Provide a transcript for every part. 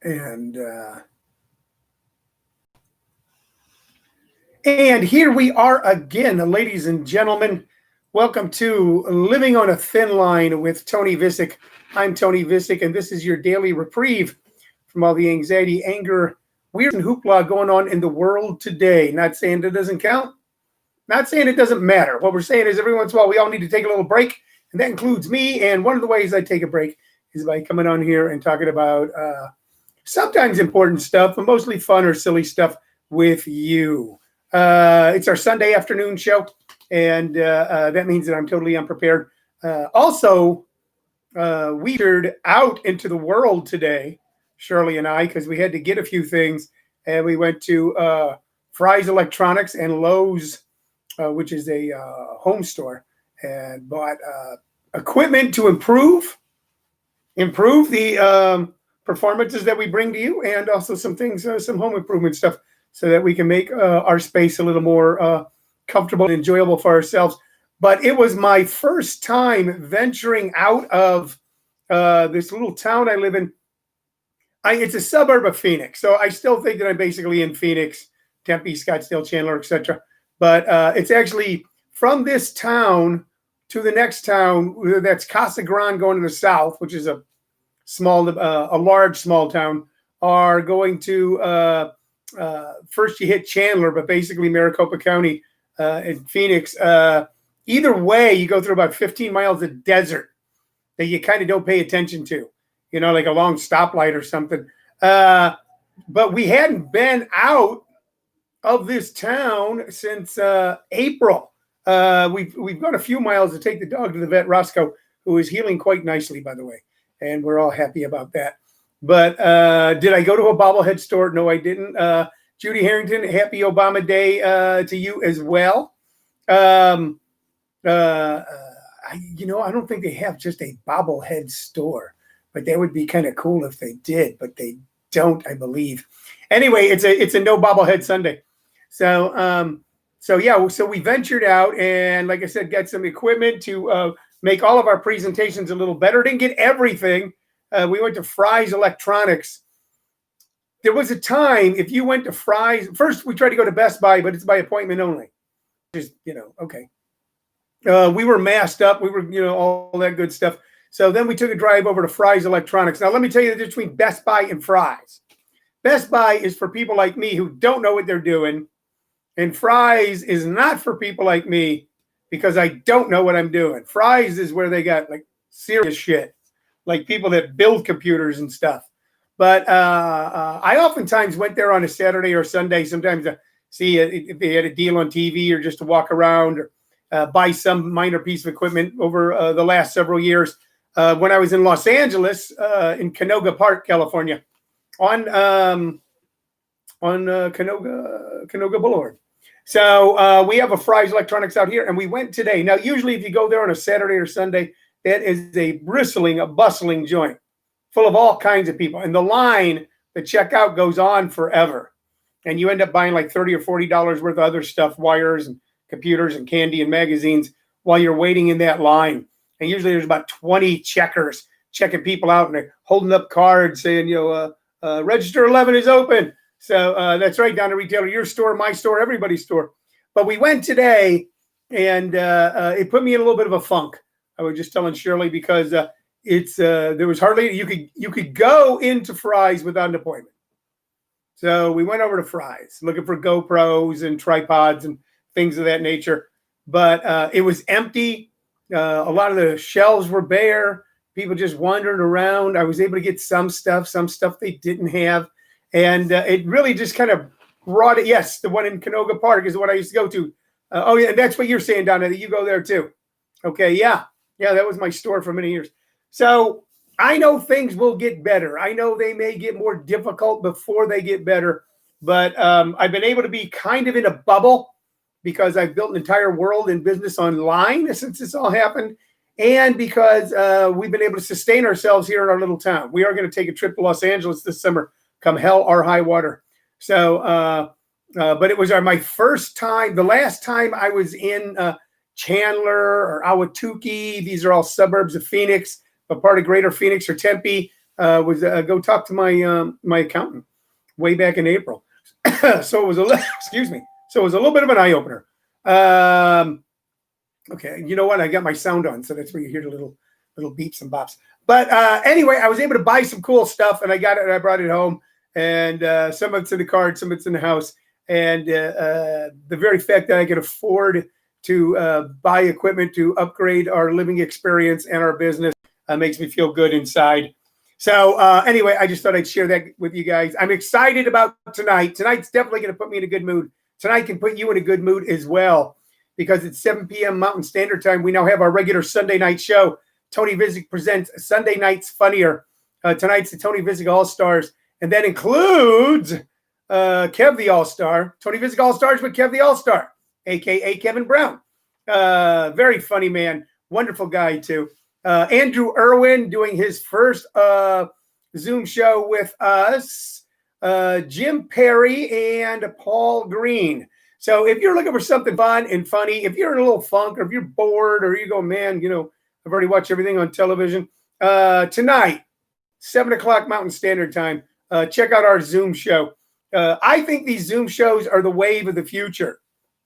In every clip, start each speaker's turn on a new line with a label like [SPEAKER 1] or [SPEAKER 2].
[SPEAKER 1] And here we are again, ladies and gentlemen. Welcome to Living on a Thin Line with Tony Vicich. I'm Tony Vicich, and this is your daily reprieve from all the anxiety, anger, weird, and hoopla going on in the world today. Not saying it doesn't count, not saying it doesn't matter. What we're saying is every once in a while we all need to take a little break, and that includes me. And one of the ways I take a break is by coming on here and talking about sometimes important stuff, but mostly fun or silly stuff with you. It's our Sunday afternoon show, and that means that I'm totally unprepared. Also, we veered out into the world today, Shirley and I, because we had to get a few things, and we went to Fry's Electronics and Lowe's, which is a home store, and bought equipment to improve the performances that we bring to you, and also some things, some home improvement stuff, so that we can make our space a little more comfortable and enjoyable for ourselves. But it was my first time venturing out of this little town I live in. It's a suburb of Phoenix, so I still think that I'm basically in Phoenix, Tempe, Scottsdale, Chandler, etc. But it's actually from this town to the next town. That's Casa Grande going to the south, which is a large small town. Are going to first you hit Chandler, but basically Maricopa County in Phoenix. Either way, you go through about 15 miles of desert that you kind of don't pay attention to, like a long stoplight or something. But we hadn't been out of this town since April. We've gone a few miles to take the dog to the vet, Roscoe, who is healing quite nicely, by the way, and we're all happy about that. But did I go to a bobblehead store? No, I didn't. Judy Harrington, happy Obama Day to you as well. I don't think they have just a bobblehead store, but that would be kind of cool if they did, but they don't, I believe. Anyway, it's a no bobblehead Sunday. So we ventured out, and like I said, got some equipment to make all of our presentations a little better. Didn't get everything. We went to Fry's Electronics. There was a time, if you went to Fry's, first we tried to go to Best Buy, but it's by appointment only. Just, okay. We were masked up. We were, all that good stuff. So then we took a drive over to Fry's Electronics. Now, let me tell you the difference between Best Buy and Fry's. Best Buy is for people like me who don't know what they're doing. And Fry's is not for people like me because I don't know what I'm doing. Fry's is where they got like serious shit, like people that build computers and stuff. But I oftentimes went there on a Saturday or Sunday, sometimes to see if they had a deal on TV or just to walk around or buy some minor piece of equipment over the last several years. When I was in Los Angeles, in Canoga Park, California, on Canoga Boulevard. So we have a Fry's Electronics out here, and we went today. Now, usually if you go there on a Saturday or Sunday, that is a bustling joint full of all kinds of people. And the line, the checkout goes on forever. And you end up buying like $30 or $40 worth of other stuff, wires and computers and candy and magazines while you're waiting in that line. And usually there's about 20 checkers checking people out, and they're holding up cards saying, register 11 is open. So that's right, down to retailer, your store, my store, everybody's store. But we went today, and it put me in a little bit of a funk. I was just telling Shirley because there was hardly you could go into Fry's without an appointment. So we went over to Fry's looking for GoPros and tripods and things of that nature. But it was empty. A lot of the shelves were bare. People just wandering around. I was able to get some stuff they didn't have. And it really just kind of brought it. Yes, the one in Canoga Park is the one I used to go to. Oh, yeah, and that's what you're saying down there, that you go there too. Okay, yeah, that was my store for many years. So I know things will get better. I know they may get more difficult before they get better. But I've been able to be kind of in a bubble because I've built an entire world in business online since this all happened. And because we've been able to sustain ourselves here in our little town. We are going to take a trip to Los Angeles this summer, come hell or high water. So, but it was my first time. The last time I was in Chandler or Ahwatukee, these are all suburbs of Phoenix, but part of Greater Phoenix or Tempe. was go talk to my accountant way back in April. So it was excuse me. So it was a little bit of an eye opener. Okay, you know what? I got my sound on, so that's where you hear the little beeps and bops. But anyway, I was able to buy some cool stuff, and I got it, and I brought it home, and some of it's in the card, some of it's in the house, and the very fact that I could afford to buy equipment to upgrade our living experience and our business makes me feel good inside. So anyway, I just thought I'd share that with you guys. I'm excited about tonight. Tonight's definitely going to put me in a good mood. Tonight can put you in a good mood as well, because it's 7 p.m. Mountain Standard Time. We now have our regular Sunday night show. Tony Vicich presents Sunday Nights Funnier. Tonight's the Tony Vicich All-Stars, and that includes Kev the All-Star. Tony Vicich All-Stars with Kev the All-Star, a.k.a. Kevin Brown. Very funny man. Wonderful guy, too. Andrew Irwin doing his first Zoom show with us. Jim Perry and Paul Green. So if you're looking for something fun and funny, if you're in a little funk, or if you're bored, or you go, man, you know, I've already watched everything on television. Tonight, 7 o'clock Mountain Standard Time, check out our Zoom show. I think these Zoom shows are the wave of the future.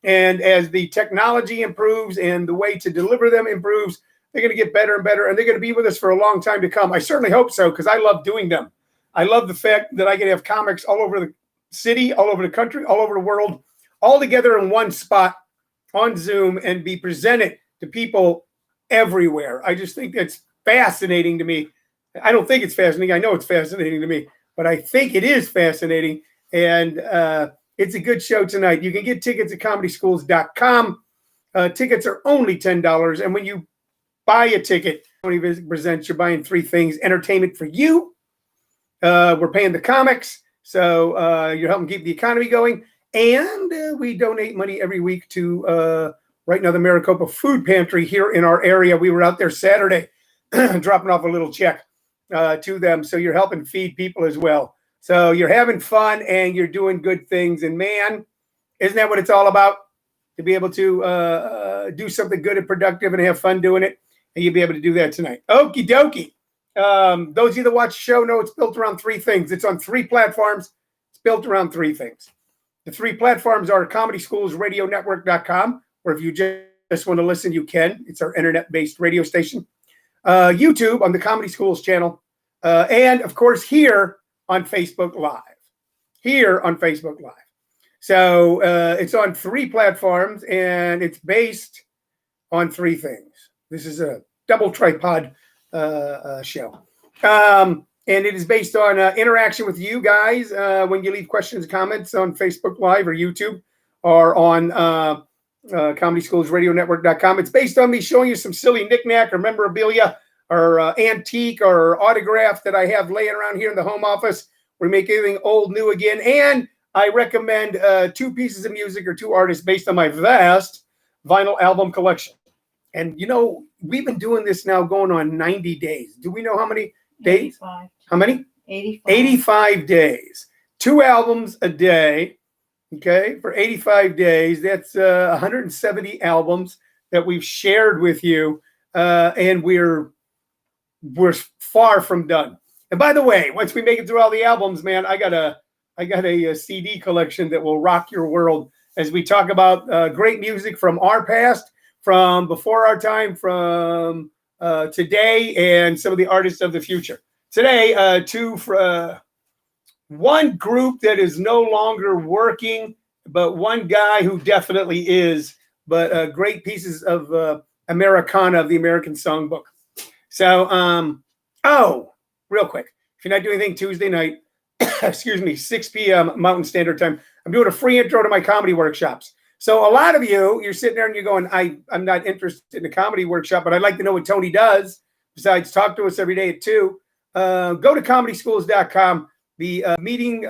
[SPEAKER 1] And as the technology improves and the way to deliver them improves, they're going to get better and better, and they're going to be with us for a long time to come. I certainly hope so, because I love doing them. I love the fact that I can have comics all over the city, all over the country, all over the world, all together in one spot on Zoom and be presented to people everywhere. I just think that's fascinating to me. I don't think it's fascinating. I know it's fascinating to me, but I think it is fascinating. And it's a good show tonight. You can get tickets at comedyschools.com. Tickets are only $10. And when you buy a ticket, Tony Vicich Presents, you're buying three things: entertainment for you. We're paying the comics. So you're helping keep the economy going. And we donate money every week to right now the Maricopa Food Pantry here in our area. We were out there Saturday dropping off a little check to them. So you're helping feed people as well. So you're having fun and you're doing good things. And man, isn't that what it's all about? To be able to do something good and productive and have fun doing it. And you'll be able to do that tonight. Okie dokie. Those of you that watch the show know it's built around three things. It's on three platforms. It's built around three things. The three platforms are ComedySchoolsRadioNetwork.com, where if you just want to listen, you can. It's our internet-based radio station. YouTube on the Comedy Schools channel. And, of course, here on Facebook Live. Here on Facebook Live. So it's on three platforms, and it's based on three things. This is a double tripod show. And it is based on interaction with you guys when you leave questions and comments on Facebook Live or YouTube or on ComedySchoolsRadioNetwork.com. It's based on me showing you some silly knickknack or memorabilia or antique or autograph that I have laying around here in the home office. We make everything old, new again. And I recommend two pieces of music or two artists based on my vast vinyl album collection. And, you know, we've been doing this now going on 90 days. Do we know how many days?
[SPEAKER 2] 85.
[SPEAKER 1] How many?
[SPEAKER 2] 85.
[SPEAKER 1] 85 days. 2 albums a day. Okay, for 85 days. That's 170 albums that we've shared with you. And we're far from done. And by the way, once we make it through all the albums, man, I got a CD collection that will rock your world as we talk about great music from our past, from before our time, from today, and some of the artists of the future. Today, one group that is no longer working, but one guy who definitely is, but great pieces of Americana, of the American Songbook. So, real quick, if you're not doing anything Tuesday night, excuse me, 6 p.m. Mountain Standard Time, I'm doing a free intro to my comedy workshops. So a lot of you're sitting there and you're going, I'm not interested in a comedy workshop, but I'd like to know what Tony does besides talk to us every day at 2. Go to comedyschools.com. The meeting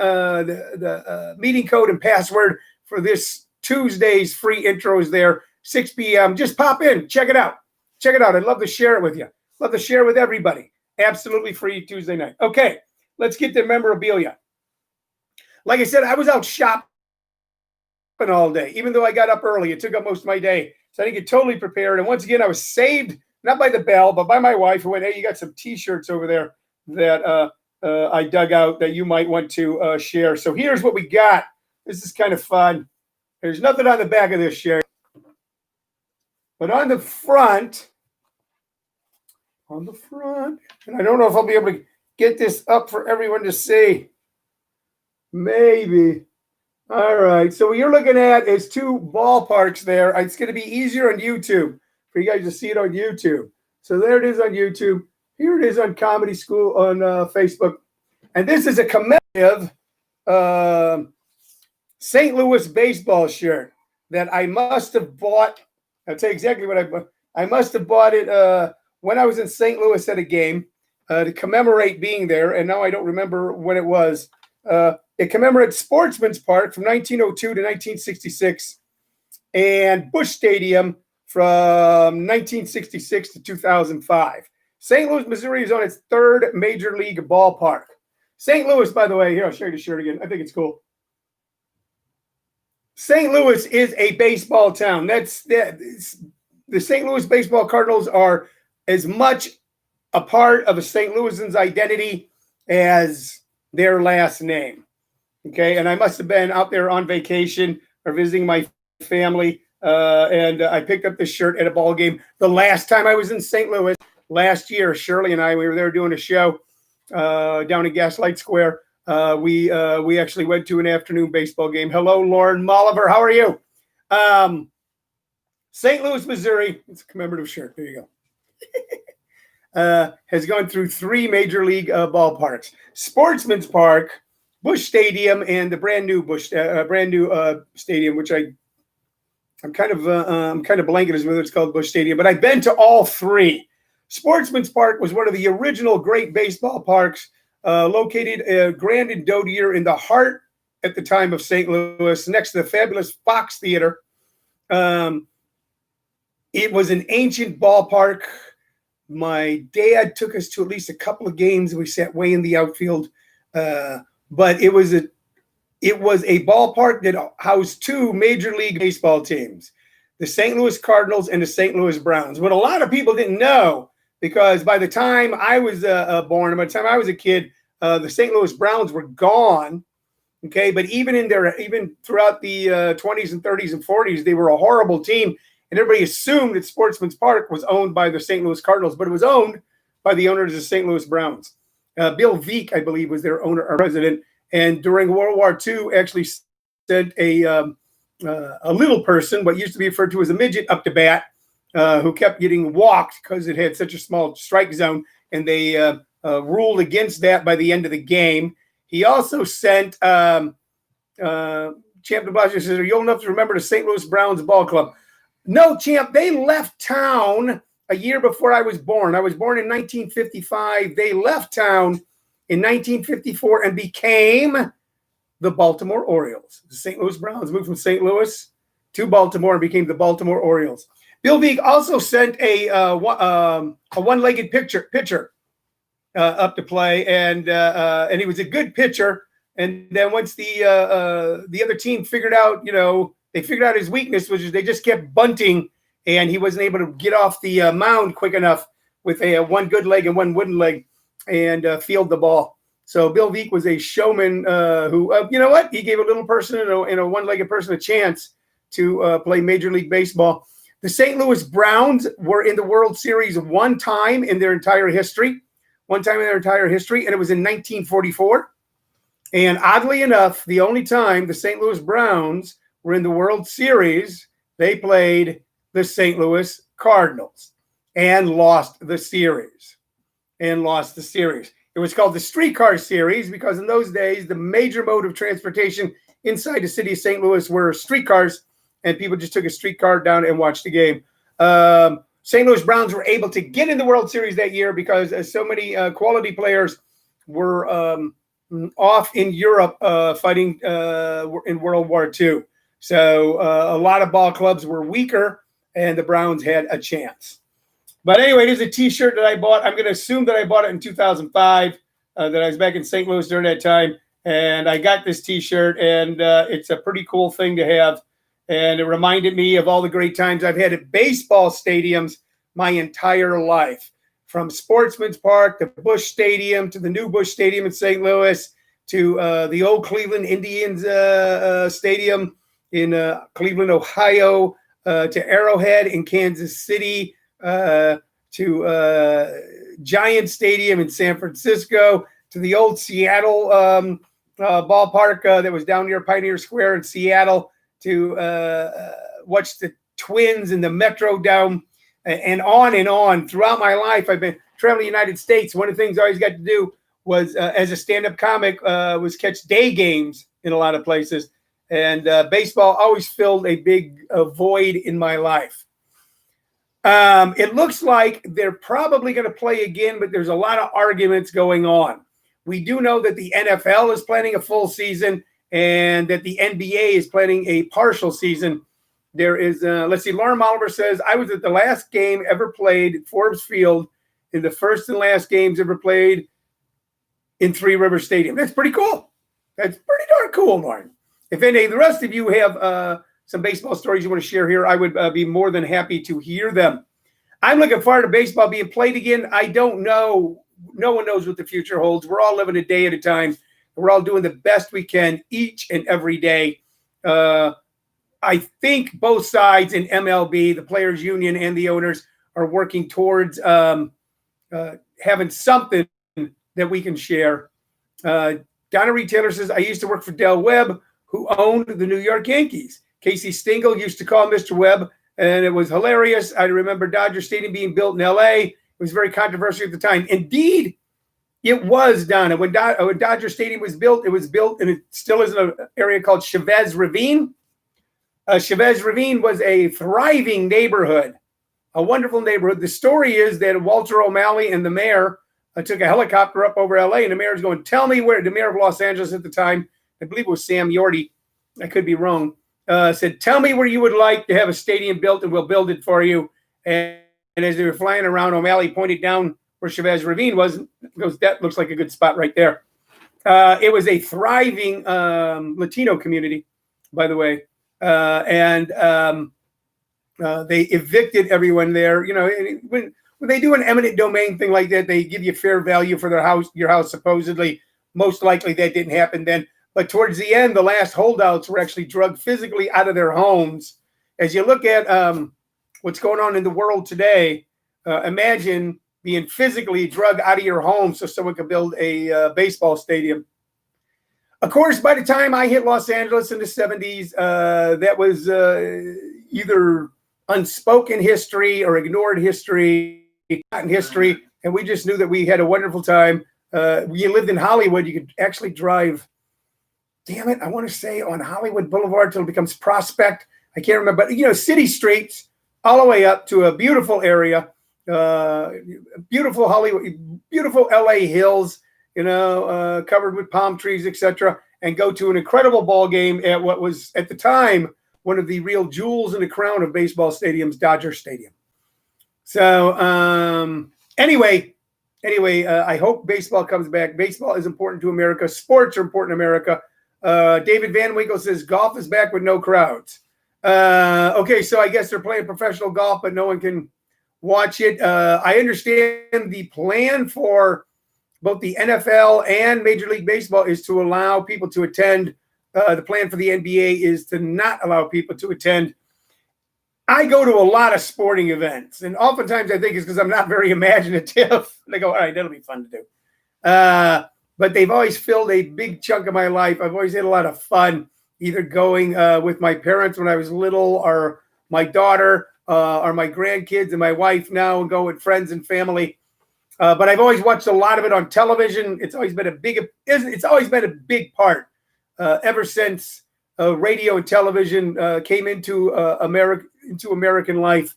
[SPEAKER 1] code and password for this Tuesday's free intro is there, 6 p.m. Just pop in. Check it out. Check it out. I'd love to share it with you. Love to share it with everybody. Absolutely free Tuesday night. Okay, let's get to memorabilia. Like I said, I was out shopping all day. Even though I got up early, it took up most of my day. So I didn't get totally prepared. And once again, I was saved, not by the bell, but by my wife, who went, hey, you got some T-shirts over there that I dug out that you might want to share. So here's what we got. This is kind of fun. There's nothing on the back of this shirt, but on the front, and I don't know if I'll be able to get this up for everyone to see. Maybe. All right. So what you're looking at is two ballparks there. It's going to be easier on YouTube for you guys to see it on YouTube. So there it is on YouTube. Here it is on Comedy School on Facebook. And this is a commemorative St. Louis baseball shirt that I must have bought. I'll tell you exactly what I bought. I must have bought it when I was in St. Louis at a game to commemorate being there. And now I don't remember when it was. It commemorates Sportsman's Park from 1902 to 1966 and Busch Stadium from 1966 to 2005. St. Louis, Missouri is on its third major league ballpark. St. Louis, by the way, here, I'll show you the shirt again. I think it's cool. St. Louis is a baseball town. The St. Louis Baseball Cardinals are as much a part of a St. Louisan's identity as their last name. Okay, and I must have been out there on vacation or visiting my family, and I picked up this shirt at a ball game. The last time I was in St. Louis, last year, Shirley and I, we were there doing a show down at Gaslight Square. We actually went to an afternoon baseball game. Hello, Lauren Molliver. How are you? St. Louis, Missouri. It's a commemorative shirt. There you go. Has gone through three major league ballparks: Sportsman's Park, Busch Stadium, and the brand new stadium, which I'm kind of blanking as whether it's called Busch Stadium, but I've been to all three. Sportsman's Park was one of the original great baseball parks, located Grand and Dodier in the heart at the time of St. Louis, next to the fabulous Fox Theater. It was an ancient ballpark. My dad took us to at least a couple of games. We sat way in the outfield, but it was a ballpark that housed two major league baseball teams, the St. Louis Cardinals and the St. Louis Browns. What a lot of people didn't know, because by the time I was born, by the time I was a kid, the St. Louis Browns were gone. Okay, but even throughout the 20s and 30s and 40s, they were a horrible team. And everybody assumed that Sportsman's Park was owned by the St. Louis Cardinals, but it was owned by the owners of the St. Louis Browns. Bill Vicich, I believe, was their owner or president. And during World War II, actually sent a little person, what used to be referred to as a midget, up to bat, who kept getting walked because it had such a small strike zone. And they ruled against that by the end of the game. He also sent Champ DeBlasio says, "Are you old enough to remember the St. Louis Browns ball club?" No, Champ, they left town a year before I was born. I was born in 1955. They left town in 1954 and became the Baltimore Orioles. The St. Louis Browns moved from St. Louis to Baltimore and became the Baltimore Orioles. Bill Vicich also sent a one-legged pitcher up to play, and he was a good pitcher. And then once the other team figured out, they figured out his weakness, which is they just kept bunting, and he wasn't able to get off the mound quick enough with one good leg and one wooden leg and field the ball. So Bill Vicich was a showman who, he gave a little person and a one-legged person a chance to play Major League Baseball. The St. Louis Browns were in the World Series one time in their entire history, and it was in 1944. And oddly enough, the only time the St. Louis Browns were in the World Series, they played the St. Louis Cardinals and lost the series. It was called the Streetcar Series because in those days, the major mode of transportation inside the city of St. Louis were streetcars, and people just took a streetcar down and watched the game. St. Louis Browns were able to get in the World Series that year because so many quality players were off in Europe fighting in World War II. So a lot of ball clubs were weaker, and the Browns had a chance. But anyway, here's a T-shirt that I bought. I'm going to assume that I bought it in 2005, that I was back in St. Louis during that time. And I got this T-shirt, and it's a pretty cool thing to have. And it reminded me of all the great times I've had at baseball stadiums my entire life. from Sportsman's Park to Busch Stadium to the new Busch Stadium in St. Louis to the old Cleveland Indians stadium in Cleveland, Ohio, to Arrowhead in Kansas City, to Giant Stadium in San Francisco, to the old Seattle ballpark that was down near Pioneer Square in Seattle, to watch the Twins in the Metrodome, and on and on. Throughout my life, I've been traveling the United States. One of the things I always got to do was, as a stand-up comic, was catch day games in a lot of places. And baseball always filled a big void in my life. It looks like they're probably going to play again, but there's a lot of arguments going on. We do know that the NFL is planning a full season and that the NBA is planning a partial season. There is, let's see, Lauren Oliver says, I was at the last game ever played at Forbes Field in the first and last games ever played in Three Rivers Stadium. That's pretty cool. That's pretty darn cool, Lauren. If any of the rest of you have some baseball stories you want to share here, I would be more than happy to hear them. I'm looking forward to baseball being played again. I don't know. No one knows what the future holds. We're all living a day at a time. We're all doing the best we can each and every day. I think both sides in MLB, the players union and the owners, are working towards having something that we can share. Donna Reed Taylor says, I used to work for Del Webb, who owned the New York Yankees. Casey Stengel used to call Mr. Webb, and it was hilarious. I remember Dodger Stadium being built in L.A. It was very controversial at the time. Indeed, it was, Donna. When Dodger Stadium was built, and it still is in an area called Chavez Ravine. Chavez Ravine was a thriving neighborhood, a wonderful neighborhood. The story is that Walter O'Malley and the mayor took a helicopter up over L.A., and the mayor's going, tell me where, the mayor of Los Angeles at the time, I believe it was Sam Yorty, I could be wrong, said, tell me where you would like to have a stadium built, and we'll build it for you. And as they were flying around, O'Malley pointed down where Chavez Ravine was, and goes, that looks like a good spot right there. It was a thriving Latino community, by the way. And they evicted everyone there. You know, when they do an eminent domain thing like that, they give you fair value for their house, your house, supposedly. Most likely that didn't happen then. But towards the end, the last holdouts were actually drugged physically out of their homes. As you look at what's going on in the world today, imagine being physically drugged out of your home so someone could build a baseball stadium. Of course, by the time I hit Los Angeles in the 70s, that was either unspoken history or ignored history, forgotten history, and we just knew that we had a wonderful time. When you lived in Hollywood, you could actually drive, damn it, I want to say on Hollywood Boulevard till it becomes Prospect. I can't remember, but, you know, city streets all the way up to a beautiful area, beautiful Hollywood, beautiful LA hills, you know, covered with palm trees, etc., and go to an incredible ball game at what was, at the time, one of the real jewels in the crown of baseball stadiums, Dodger Stadium. So anyway, I hope baseball comes back. Baseball is important to America. Sports are important to America. David Van Winkle says golf is back with no crowds. Okay, so I guess they're playing professional golf, but no one can watch it. I understand the plan for both the NFL and Major League Baseball is to allow people to attend. The plan for the NBA is to not allow people to attend. I go to a lot of sporting events, and oftentimes I think it's because I'm not very imaginative. They go, all right, that'll be fun to do. But they've always filled a big chunk of my life. I've always had a lot of fun, either going with my parents when I was little, or my daughter, or my grandkids and my wife now, and go with friends and family. But I've always watched a lot of it on television. It's always been a big part ever since radio and television came into American life.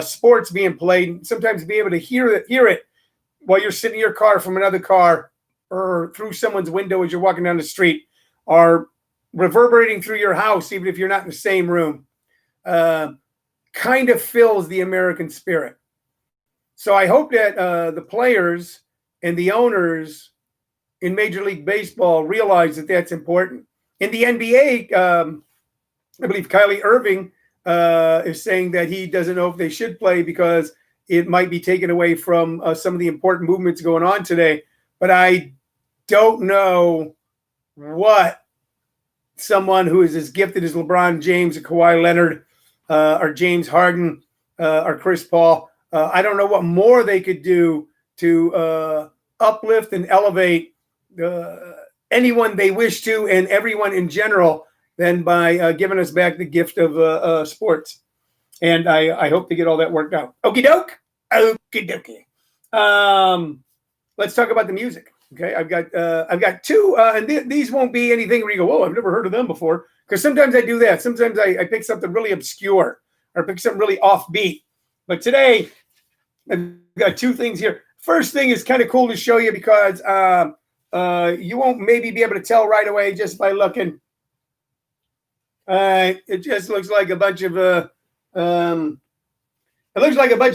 [SPEAKER 1] Sports being played, sometimes be able to hear it while you're sitting in your car from another car, or through someone's window as you're walking down the street, or reverberating through your house, even if you're not in the same room, kind of fills the American spirit. So I hope that the players and the owners in Major League Baseball realize that that's important. In the NBA, I believe Kyrie Irving is saying that he doesn't know if they should play because it might be taken away from some of the important movements going on today. But I don't know what someone who is as gifted as LeBron James or Kawhi Leonard or James Harden or Chris Paul, I don't know what more they could do to uplift and elevate anyone they wish to and everyone in general than by giving us back the gift of sports. And I hope to get all that worked out. Okie doke. Okie dokie. Let's talk about the music. Okay, I've got two, and these won't be anything where you go, oh, I've never heard of them before. Because sometimes I do that. Sometimes I pick something really obscure or pick something really offbeat. But today, I've got two things here. First thing is kind of cool to show you because you won't maybe be able to tell right away just by looking. It just looks like a bunch of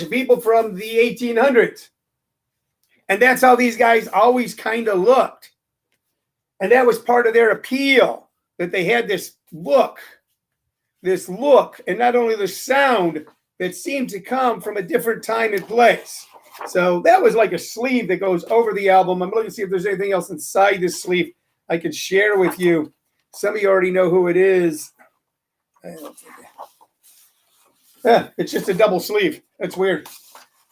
[SPEAKER 1] people from the 1800s. And that's how these guys always kind of looked. And that was part of their appeal, that they had this look, and not only the sound that seemed to come from a different time and place. So that was like a sleeve that goes over the album. I'm looking to see if there's anything else inside this sleeve I could share with you. Some of you already know who it is. It's just a double sleeve. That's weird.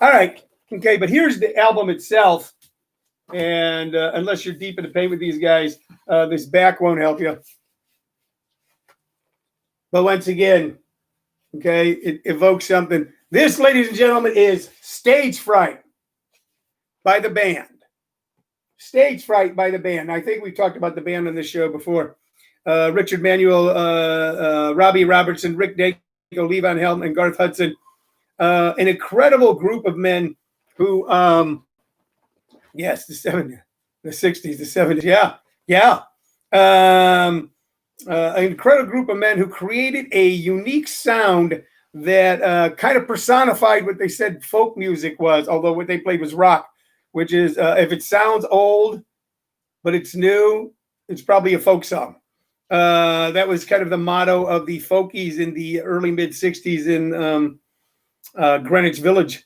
[SPEAKER 1] All right. Okay, but here's the album itself. And unless you're deep in the paint with these guys, this back won't help you. But once again, okay, it evokes something. This, ladies and gentlemen, is Stage Fright by the band. Stage Fright by the band. I think we've talked about the band on this show before. Richard Manuel, Robbie Robertson, Rick Danko, Lee Van Helm, and Garth Hudson. An incredible group of men who, yes, the 70s, the 60s, the 70s, yeah. An incredible group of men who created a unique sound that kind of personified what they said folk music was, although what they played was rock, which is if it sounds old, but it's new, it's probably a folk song. That was kind of the motto of the folkies in the early mid-60s in Greenwich Village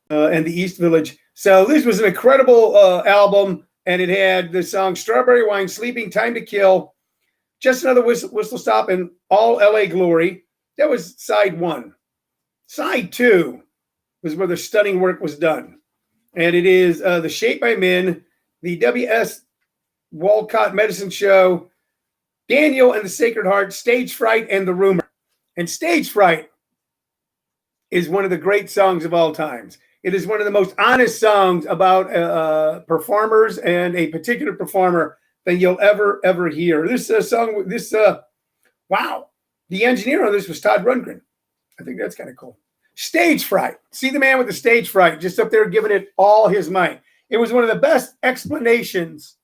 [SPEAKER 1] and the East Village. So this was an incredible album, and it had the song Strawberry Wine, Sleeping, Time to Kill, Just Another Whistle Stop, and All LA Glory. That was side one. Side two was where the stunning work was done. And it is The Shape I'm In, the W.S. Walcott Medicine Show, Daniel and the Sacred Heart, Stage Fright, and The Rumor. And Stage Fright is one of the great songs of all times. It is one of the most honest songs about performers and a particular performer than you'll ever hear. This song, wow. The engineer on this was Todd Rundgren. I think that's kind of cool. Stage Fright. See the man with the stage fright, just up there giving it all his might. It was one of the best explanations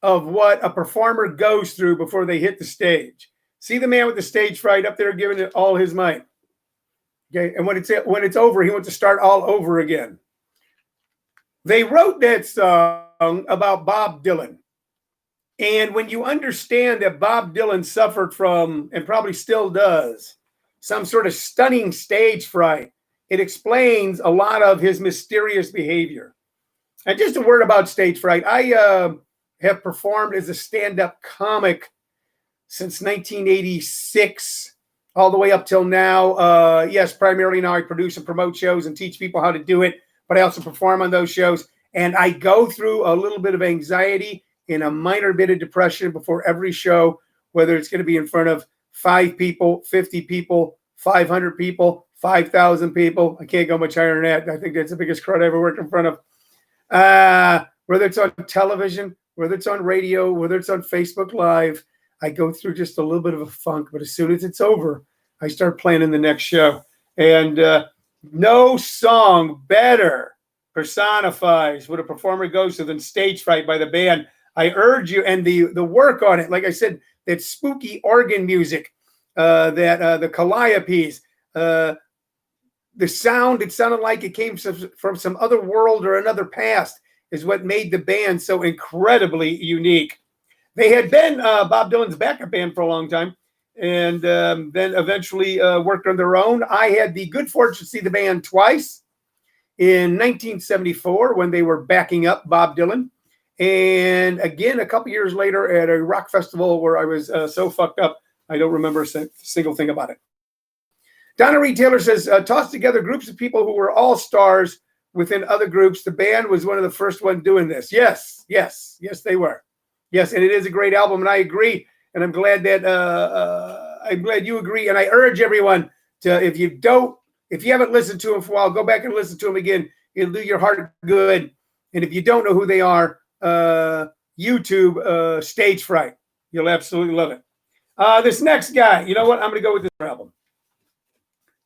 [SPEAKER 1] of what a performer goes through before they hit the stage. See the man with the stage fright up there giving it all his might. Okay, and when it's over, he wants to start all over again. They wrote that song about Bob Dylan. And when you understand that Bob Dylan suffered from, and probably still does, some sort of stunning stage fright, it explains a lot of his mysterious behavior. And just a word about stage fright. I have performed as a stand-up comic since 1986. All the way up till now. Yes, primarily now I produce and promote shows and teach people how to do it, but I also perform on those shows. And I go through a little bit of anxiety and a minor bit of depression before every show, whether it's going to be in front of 5 people, 50 people, 500 people, 5,000 people. I can't go much higher than that. I think that's the biggest crowd I ever worked in front of. Whether it's on television, whether it's on radio, whether it's on Facebook Live, I go through just a little bit of a funk, but as soon as it's over, I start planning the next show. And no song better personifies what a performer goes through than Stage Fright by the band. I urge you, and the work on it, like I said, that spooky organ music, the calliopes, the sound, it sounded like it came from some other world or another past, is what made the band so incredibly unique. They had been Bob Dylan's backup band for a long time, and then eventually worked on their own. I had the good fortune to see the band twice, in 1974 when they were backing up Bob Dylan. And again, a couple years later at a rock festival where I was so fucked up, I don't remember a single thing about it. Donna Reed Taylor says, tossed together groups of people who were all stars within other groups. The band was one of the first ones doing this. Yes, they were. Yes, and it is a great album, and I agree. And I'm glad that I'm glad you agree. And I urge everyone to, if you haven't listened to them for a while, go back and listen to them again. It'll do your heart good. And if you don't know who they are, YouTube Stage Fright. You'll absolutely love it. This next guy, you know what? I'm going to go with this album.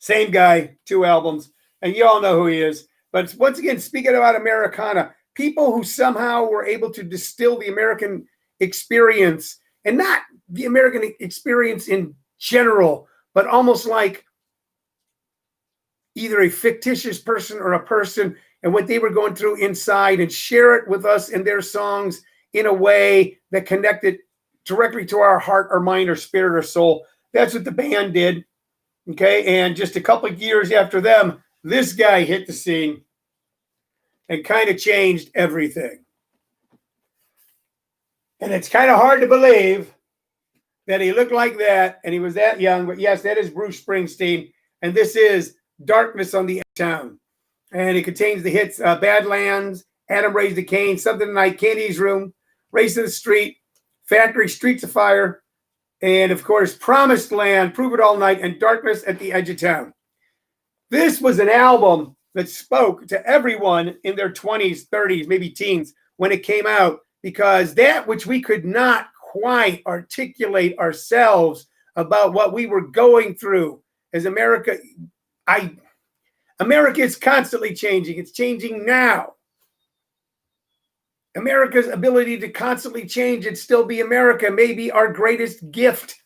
[SPEAKER 1] Same guy, 2 albums, and you all know who he is. But once again, speaking about Americana, people who somehow were able to distill the American experience, and not the American experience in general, but almost like either a fictitious person or a person and what they were going through inside, and share it with us in their songs in a way that connected directly to our heart or mind or spirit or soul. That's what the band did. Okay, and just a couple of years after them, this guy hit the scene and kind of changed everything. And it's kind of hard to believe that he looked like that and he was that young. But yes, that is Bruce Springsteen. And this is Darkness on the Edge of Town. And it contains the hits Badlands, Adam Raised the Cane, Something Tonight, Candy's Room, Race in the Street, Factory, Streets of Fire, and of course, Promised Land, Prove It All Night, and Darkness at the Edge of Town. This was an album that spoke to everyone in their 20s, 30s, maybe teens when it came out, because that which we could not quite articulate ourselves about what we were going through as America. America is constantly changing. It's changing now. America's ability to constantly change and still be America may be our greatest gift.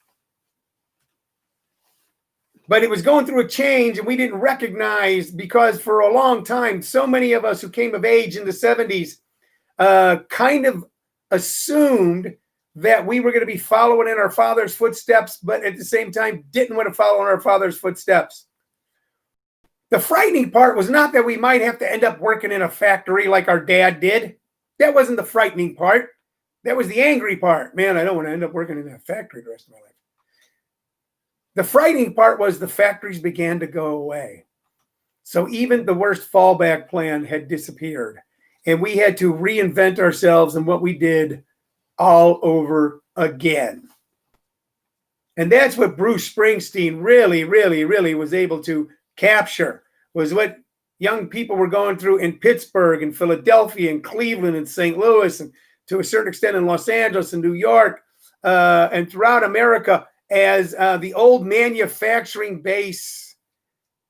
[SPEAKER 1] But it was going through a change and we didn't recognize, because for a long time, so many of us who came of age in the 70s kind of assumed that we were going to be following in our father's footsteps, but at the same time didn't want to follow in our father's footsteps. The frightening part was not that we might have to end up working in a factory like our dad did. That wasn't the frightening part. That was the angry part. Man, I don't want to end up working in that factory the rest of my life. The frightening part was the factories began to go away. So even the worst fallback plan had disappeared. And we had to reinvent ourselves and what we did all over again. And that's what Bruce Springsteen really, really, really was able to capture, was what young people were going through in Pittsburgh and Philadelphia and Cleveland and St. Louis, and to a certain extent in Los Angeles and New York and throughout America, as the old manufacturing base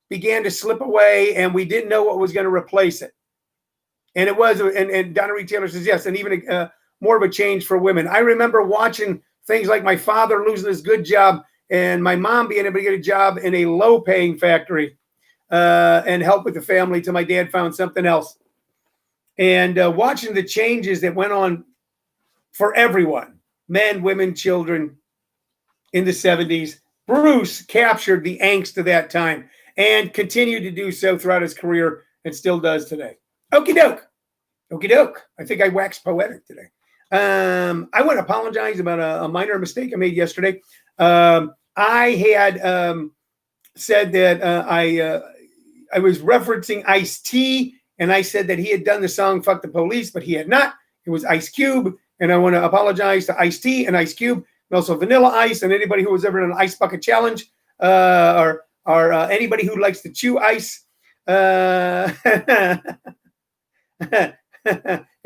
[SPEAKER 1] began to slip away and we didn't know what was going to replace it. And it was, and Donna Reed Taylor says, yes, and even more of a change for women. I remember watching things like my father losing his good job and my mom being able to get a job in a low-paying factory and help with the family till my dad found something else. And watching the changes that went on for everyone, men, women, children, in the 70s, Bruce captured the angst of that time and continued to do so throughout his career and still does today. Okie doke. Okie doke. I think I waxed poetic today. I want to apologize about a minor mistake I made yesterday. I had said that I was referencing Ice-T, and I said that he had done the song Fuck the Police, but he had not. It was Ice Cube, and I want to apologize to Ice-T and Ice Cube, and also Vanilla Ice, and anybody who was ever in an Ice Bucket Challenge, or anybody who likes to chew ice. It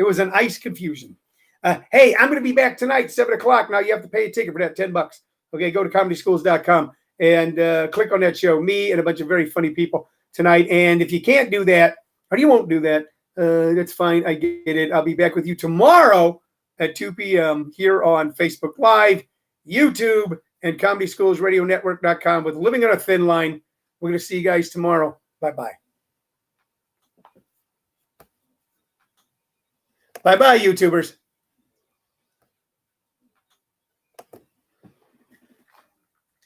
[SPEAKER 1] was an ice confusion. Hey, I'm going to be back tonight, 7 o'clock. Now you have to pay a ticket for that, $10. Okay, go to comedyschools.com and click on that show. Me and a bunch of very funny people tonight. And if you can't do that, or you won't do that, that's fine. I get it. I'll be back with you tomorrow at 2 p.m. here on Facebook Live, YouTube, and ComedySchoolsRadioNetwork.com with Living on a Thin Line. We're going to see you guys tomorrow. Bye-bye. Bye-bye, YouTubers.